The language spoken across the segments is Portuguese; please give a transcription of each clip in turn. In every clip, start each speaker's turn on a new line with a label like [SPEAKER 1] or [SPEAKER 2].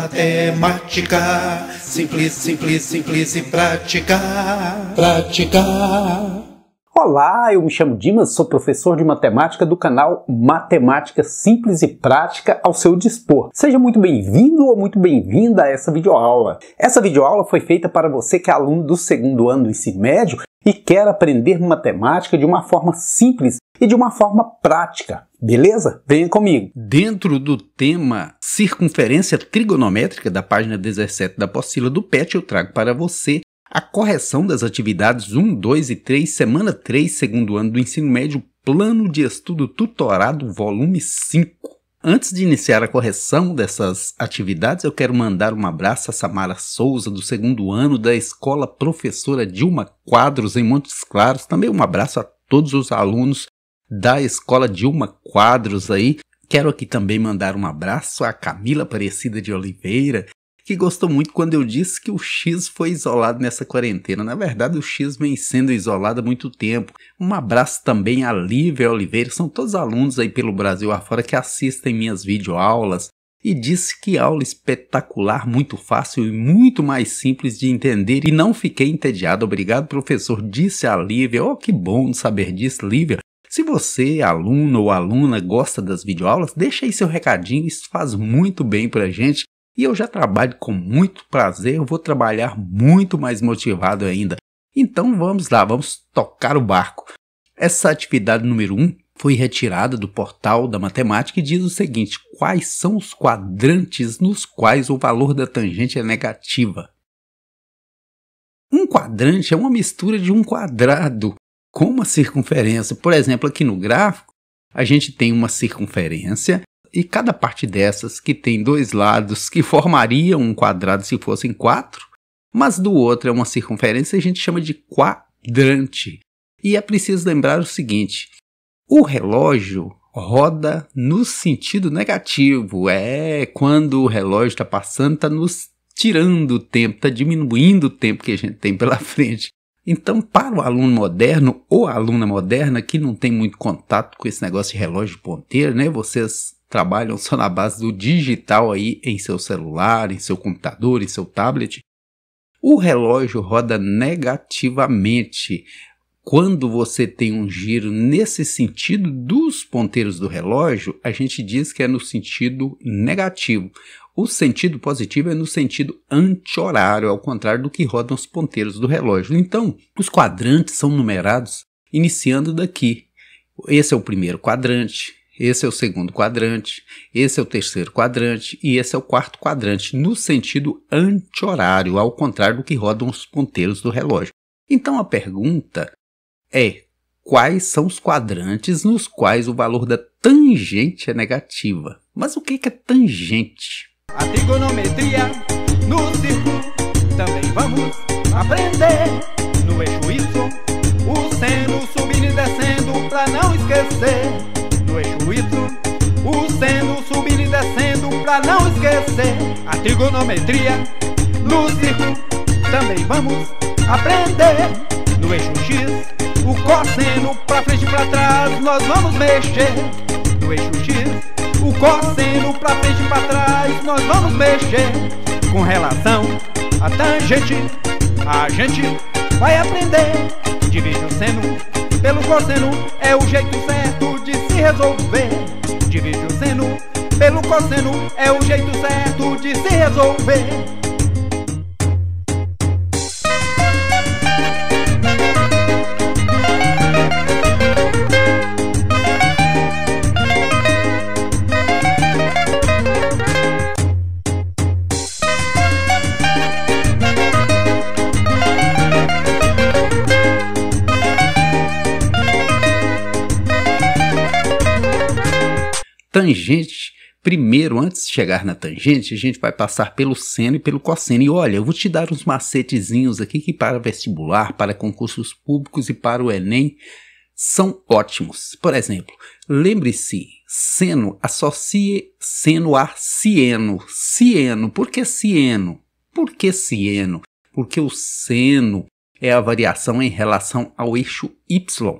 [SPEAKER 1] matemática, simples, simples, simples e prática, prática.
[SPEAKER 2] Olá, eu me chamo Dimas, sou professor de matemática do canal Matemática Simples e Prática ao seu dispor. Seja muito bem-vindo ou muito bem-vinda a essa videoaula. Essa videoaula foi feita para você que é aluno do segundo ano do ensino médio e quer aprender matemática de uma forma simples e de uma forma prática. Beleza? Venha comigo. Dentro do tema circunferência trigonométrica da página 17 da apostila do PET, eu trago para você a correção das atividades 1, 2 e 3, semana 3, segundo ano do ensino médio, plano de estudo tutorado, volume 5. Antes de iniciar a correção dessas atividades, eu quero mandar um abraço a Samara Souza, do segundo ano da Escola Professora Dilma Quadros, em Montes Claros. Também um abraço a todos os alunos da Escola Dilma Quadros aí. Quero aqui também mandar um abraço a Camila Aparecida de Oliveira, que gostou muito quando eu disse que o X foi isolado nessa quarentena. Na verdade, o X vem sendo isolado há muito tempo. Um abraço também a Lívia Oliveira, são todos alunos aí pelo Brasil afora que assistem minhas videoaulas. E disse que aula espetacular, muito fácil e muito mais simples de entender. E não fiquei entediado. Obrigado, professor, disse a Lívia. Oh, que bom saber disso, Lívia. Se você, aluno ou aluna, gosta das videoaulas, deixa aí seu recadinho, isso faz muito bem pra gente. E eu já trabalho com muito prazer, eu vou trabalhar muito mais motivado ainda. Então vamos lá, vamos tocar o barco. Essa atividade número 1 foi retirada do portal da matemática e diz o seguinte: quais são os quadrantes nos quais o valor da tangente é negativa? Um quadrante é uma mistura de um quadrado com uma circunferência. Por exemplo, aqui no gráfico, a gente tem uma circunferência e cada parte dessas que tem dois lados que formariam um quadrado se fossem 4, mas do outro é uma circunferência, a gente chama de quadrante. E é preciso lembrar o seguinte: o relógio roda no sentido negativo. Quando o relógio está passando, está nos tirando o tempo, está diminuindo o tempo que a gente tem pela frente. Então, para o aluno moderno ou a aluna moderna que não tem muito contato com esse negócio de relógio ponteiro, né? Vocês trabalham só na base do digital aí em seu celular, em seu computador, em seu tablet. O relógio roda negativamente. Quando você tem um giro nesse sentido dos ponteiros do relógio, a gente diz que é no sentido negativo. O sentido positivo é no sentido anti-horário, ao contrário do que rodam os ponteiros do relógio. Então, os quadrantes são numerados iniciando daqui. Esse é o primeiro quadrante, esse é o segundo quadrante, esse é o terceiro quadrante e esse é o quarto quadrante, no sentido anti-horário, ao contrário do que rodam os ponteiros do relógio. Então, a pergunta é: quais são os quadrantes nos quais o valor da tangente é negativa? Mas o que é tangente?
[SPEAKER 3] A trigonometria no círculo também vamos aprender. No eixo Y, o seno subindo e descendo pra não esquecer. No eixo Y, o seno subindo e descendo pra não esquecer. A trigonometria no círculo também vamos aprender. No eixo X, o cosseno pra frente e pra trás nós vamos mexer. No eixo X, o cosseno pra frente e pra trás nós vamos mexer. Com relação à tangente, a gente vai aprender. Divide o seno pelo cosseno, é o jeito certo de se resolver. Divide o seno pelo cosseno, é o jeito certo de se resolver.
[SPEAKER 2] Tangente, primeiro, antes de chegar na tangente, a gente vai passar pelo seno e pelo cosseno. E olha, eu vou te dar uns macetezinhos aqui que para vestibular, para concursos públicos e para o Enem são ótimos. Por exemplo, lembre-se, seno, associe seno a sieno. Sieno, por que sieno? Por que sieno? Porque o seno é a variação em relação ao eixo Y.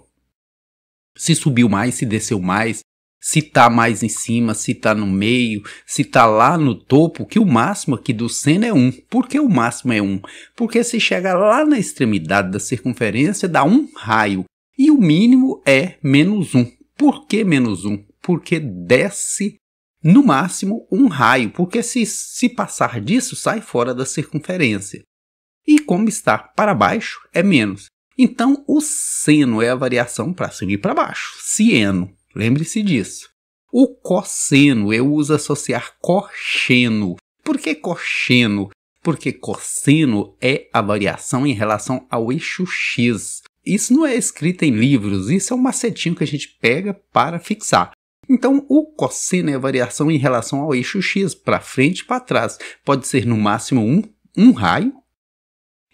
[SPEAKER 2] Se subiu mais, se desceu mais, se está mais em cima, se está no meio, se está lá no topo, que o máximo aqui do seno é 1. Por que o máximo é 1? Porque se chega lá na extremidade da circunferência, dá um raio. E o mínimo é menos 1. Por que menos 1? Porque desce no máximo um raio. Porque se passar disso, sai fora da circunferência. E como está para baixo, é menos. Então, o seno é a variação para cima e para baixo. Sieno. Lembre-se disso. O cosseno eu uso associar cosseno. Por que cosseno? Porque cosseno é a variação em relação ao eixo X. Isso não é escrito em livros, isso é um macetinho que a gente pega para fixar. Então, o cosseno é a variação em relação ao eixo X, para frente e para trás. Pode ser no máximo um raio,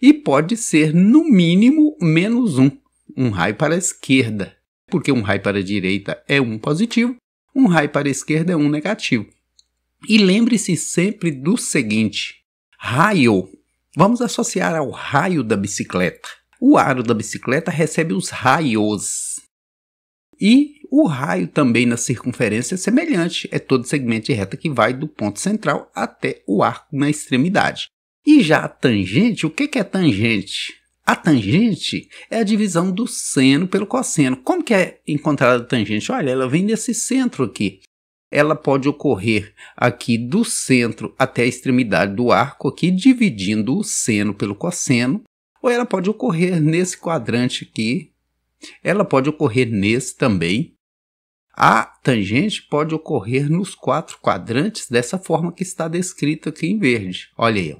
[SPEAKER 2] e pode ser no mínimo menos 1, um raio para a esquerda. Porque um raio para a direita é 1 positivo, um raio para a esquerda é 1 negativo. E lembre-se sempre do seguinte, raio, vamos associar ao raio da bicicleta. O aro da bicicleta recebe os raios. E o raio também na circunferência é semelhante, é todo segmento de reta que vai do ponto central até o arco na extremidade. E já a tangente, o que é tangente? A tangente é a divisão do seno pelo cosseno. Como que é encontrada a tangente? Olha, ela vem desse centro aqui. Ela pode ocorrer aqui do centro até a extremidade do arco, aqui dividindo o seno pelo cosseno. Ou ela pode ocorrer nesse quadrante aqui. Ela pode ocorrer nesse também. A tangente pode ocorrer nos 4 quadrantes dessa forma que está descrito aqui em verde. Olha aí.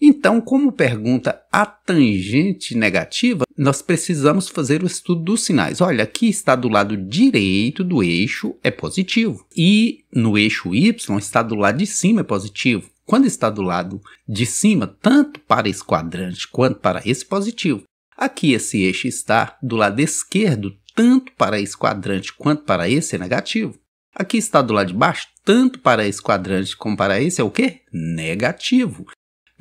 [SPEAKER 2] Então, como pergunta a tangente negativa, nós precisamos fazer o estudo dos sinais. Olha, aqui está do lado direito do eixo, é positivo. E no eixo Y está do lado de cima, é positivo. Quando está do lado de cima, tanto para esse quadrante quanto para esse, positivo. Aqui esse eixo está do lado esquerdo, tanto para esse quadrante quanto para esse, é negativo. Aqui está do lado de baixo, tanto para esse quadrante como para esse, é o quê? Negativo.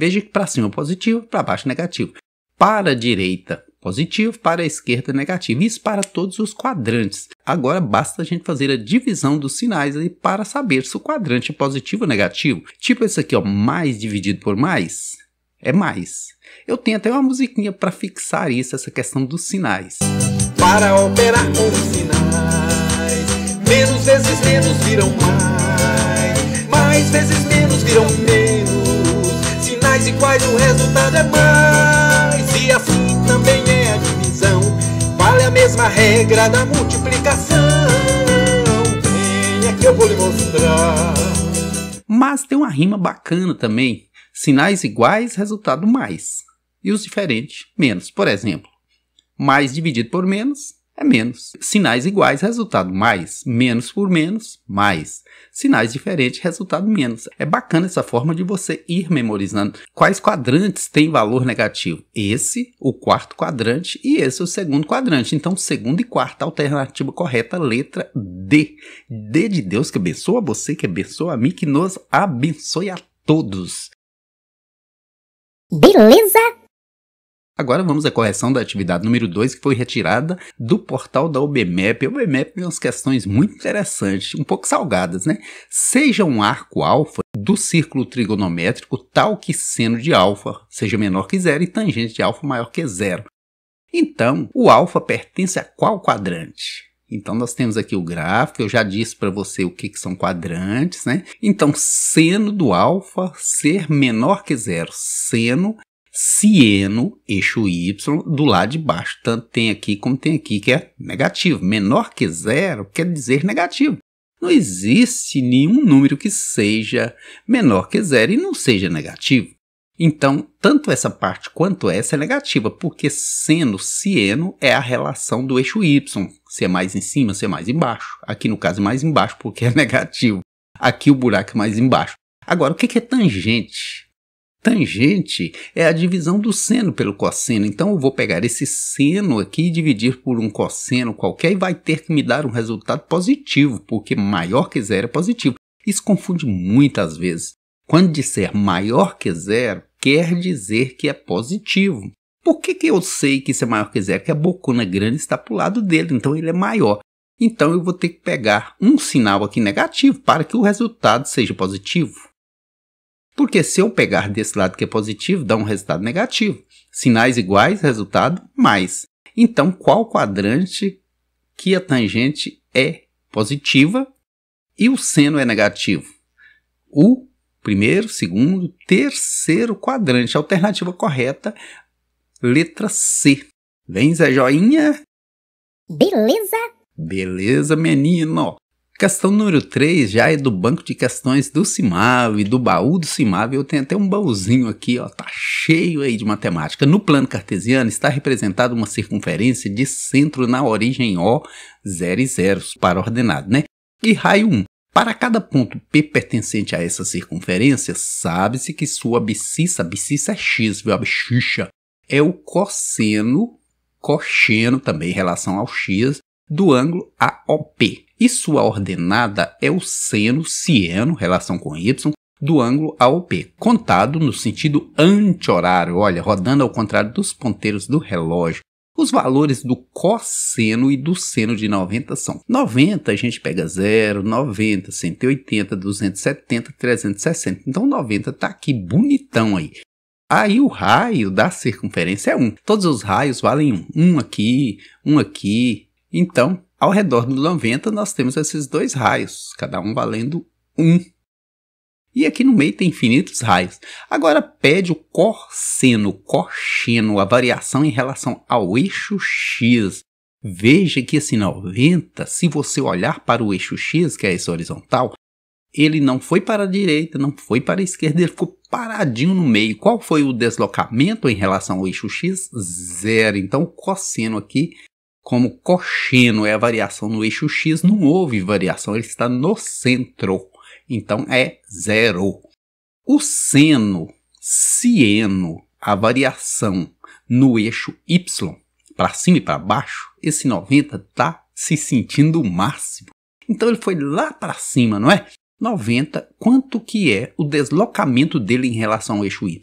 [SPEAKER 2] Veja que para cima positivo, para baixo negativo. Para a direita positivo, para a esquerda negativo. Isso para todos os quadrantes. Agora basta a gente fazer a divisão dos sinais aí para saber se o quadrante é positivo ou negativo. Tipo esse aqui, ó, mais dividido por mais, é mais. Eu tenho até uma musiquinha para fixar isso, essa questão dos sinais.
[SPEAKER 4] Para operar com os sinais, menos vezes menos viram mais vezes menos viram menos. Sinais iguais, o resultado é mais. E assim também é a divisão. Vale a mesma regra da multiplicação. Venha que eu vou lhe mostrar.
[SPEAKER 2] Mas tem uma rima bacana também. Sinais iguais, resultado mais. E os diferentes, menos. Por exemplo, mais dividido por menos é menos. Sinais iguais, resultado mais. Menos por menos, mais. Sinais diferentes, resultado menos. É bacana essa forma de você ir memorizando quais quadrantes têm valor negativo. Esse, o quarto quadrante, e esse, o segundo quadrante. Então, segunda e quarta, alternativa correta, letra D. D de Deus, que abençoa você, que abençoa a mim, que nos abençoe a todos.
[SPEAKER 5] Beleza?
[SPEAKER 2] Agora vamos à correção da atividade número 2, que foi retirada do portal da UBMEP. A UBMEP tem umas questões muito interessantes, um pouco salgadas, né? Seja um arco alfa do círculo trigonométrico tal que seno de alfa seja menor que zero e tangente de alfa maior que zero. Então, o alfa pertence a qual quadrante? Então, nós temos aqui o gráfico, eu já disse para você o que são quadrantes, né? Então, seno do alfa ser menor que zero, seno sieno, eixo Y, do lado de baixo. Tanto tem aqui como tem aqui, que é negativo. Menor que zero quer dizer negativo. Não existe nenhum número que seja menor que zero e não seja negativo. Então, tanto essa parte quanto essa é negativa, porque seno, sieno é a relação do eixo Y. Se é mais em cima, se é mais embaixo. Aqui no caso é mais embaixo porque é negativo. Aqui o buraco é mais embaixo. Agora, o que é tangente? Tangente é a divisão do seno pelo cosseno. Então, eu vou pegar esse seno aqui e dividir por um cosseno qualquer e vai ter que me dar um resultado positivo, porque maior que zero é positivo. Isso confunde muitas vezes. Quando disser maior que zero, quer dizer que é positivo. Por que eu sei que isso é maior que zero? Porque a bocona grande está para o lado dele, então ele é maior. Então eu vou ter que pegar um sinal aqui negativo para que o resultado seja positivo. Porque se eu pegar desse lado que é positivo, dá um resultado negativo. Sinais iguais, resultado mais. Então, qual quadrante que a tangente é positiva e o seno é negativo? O primeiro, segundo, terceiro quadrante. Alternativa correta, letra C. Vem, Zé Joinha?
[SPEAKER 5] Beleza?
[SPEAKER 2] Beleza, menino. Questão número 3 já é do banco de questões do CIMAVE, do baú do CIMAVE. Eu tenho até um baúzinho aqui, ó, tá cheio aí de matemática. No plano cartesiano está representada uma circunferência de centro na origem O, 0 e 0 para ordenado, né? E raio 1. Para cada ponto P pertencente a essa circunferência, sabe-se que sua abscissa é x, viu? A abscissa é o cosseno também em relação ao x, do ângulo AOP. E sua ordenada é o seno, relação com y, do ângulo AOP, contado no sentido anti-horário, olha, rodando ao contrário dos ponteiros do relógio. Os valores do cosseno e do seno de 90 são 90, a gente pega 0, 90, 180, 270, 360. Então 90 está aqui bonitão aí. Aí o raio da circunferência é 1. Todos os raios valem 1. Um aqui, um aqui. Então, ao redor do 90, nós temos esses dois raios, cada um valendo 1. E aqui no meio tem infinitos raios. Agora pede o cosseno, a variação em relação ao eixo x. Veja que esse 90, se você olhar para o eixo x, que é esse horizontal, ele não foi para a direita, não foi para a esquerda, ele ficou paradinho no meio. Qual foi o deslocamento em relação ao eixo x? 0. Então o cosseno aqui, como cosseno é a variação no eixo x, não houve variação, ele está no centro. Então é 0. O seno, a variação no eixo y, para cima e para baixo, esse 90 está se sentindo o máximo. Então ele foi lá para cima, não é? 90, quanto que é o deslocamento dele em relação ao eixo y?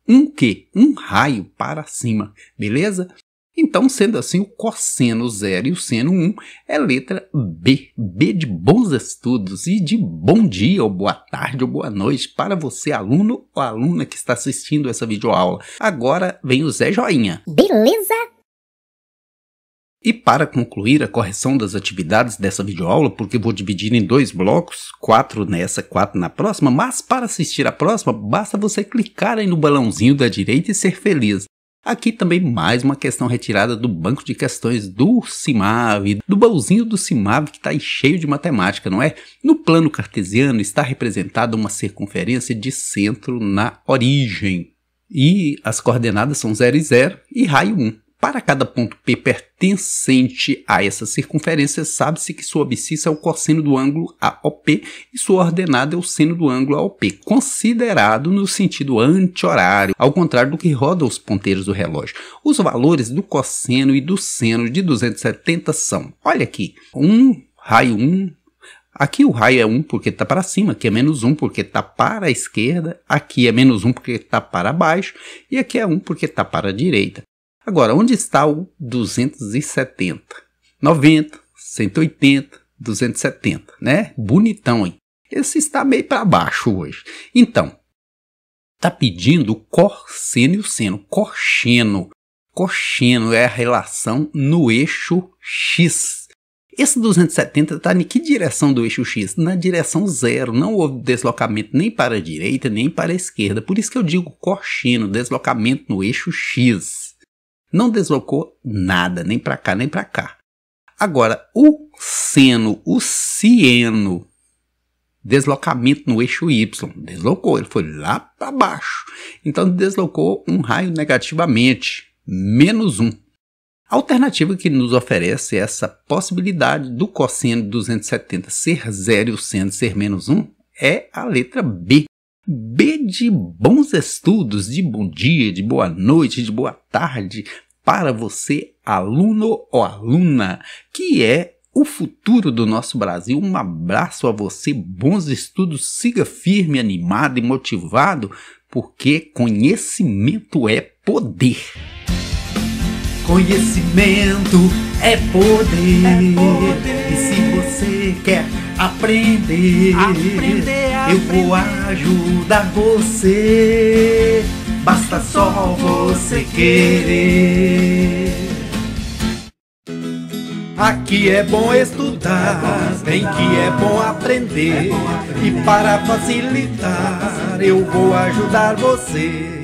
[SPEAKER 2] Um raio para cima, beleza? Então, sendo assim, o cosseno 0 e o seno 1 é letra B. B de bons estudos e de bom dia, ou boa tarde, ou boa noite para você, aluno ou aluna que está assistindo essa videoaula. Agora vem o Zé Joinha.
[SPEAKER 5] Beleza?
[SPEAKER 2] E para concluir a correção das atividades dessa videoaula, porque vou dividir em 2 blocos, 4 nessa, 4 na próxima, mas para assistir a próxima, basta você clicar aí no balãozinho da direita e ser feliz. Aqui também mais uma questão retirada do banco de questões do CIMAVE, do baúzinho do CIMAVE que está aí cheio de matemática, não é? No plano cartesiano está representada uma circunferência de centro na origem. E as coordenadas são 0 e 0 e raio 1. Para cada ponto P pertencente a essa circunferência, sabe-se que sua abscissa é o cosseno do ângulo AOP e sua ordenada é o seno do ângulo AOP, considerado no sentido anti-horário, ao contrário do que roda os ponteiros do relógio. Os valores do cosseno e do seno de 270 são, olha aqui, raio 1, aqui o raio é 1 porque está para cima, aqui é menos 1 porque está para a esquerda, aqui é menos 1 porque está para baixo e aqui é 1 porque está para a direita. Agora, onde está o 270? 90, 180, 270, né? Bonitão aí. Esse está meio para baixo hoje. Então, está pedindo o cosseno e o seno. Cosseno é a relação no eixo X. Esse 270 está em que direção do eixo X? Na direção 0. Não houve deslocamento nem para a direita, nem para a esquerda. Por isso que eu digo cosseno, deslocamento no eixo X. Não deslocou nada, nem para cá, nem para cá. Agora, o seno, deslocamento no eixo Y, deslocou, ele foi lá para baixo. Então, deslocou um raio negativamente, menos 1. A alternativa que nos oferece essa possibilidade do cosseno de 270 ser 0 e o seno ser menos 1 é a letra B. B de bons estudos, de bom dia, de boa noite, de boa tarde para você, aluno ou aluna, que é o futuro do nosso Brasil. Um abraço a você, bons estudos, siga firme, animado e motivado, porque conhecimento é poder.
[SPEAKER 3] Conhecimento
[SPEAKER 1] é poder. E se você quer aprender, eu vou ajudar você. Basta só você querer. Aqui é bom estudar, bem que é bom aprender. E para facilitar, eu vou ajudar você.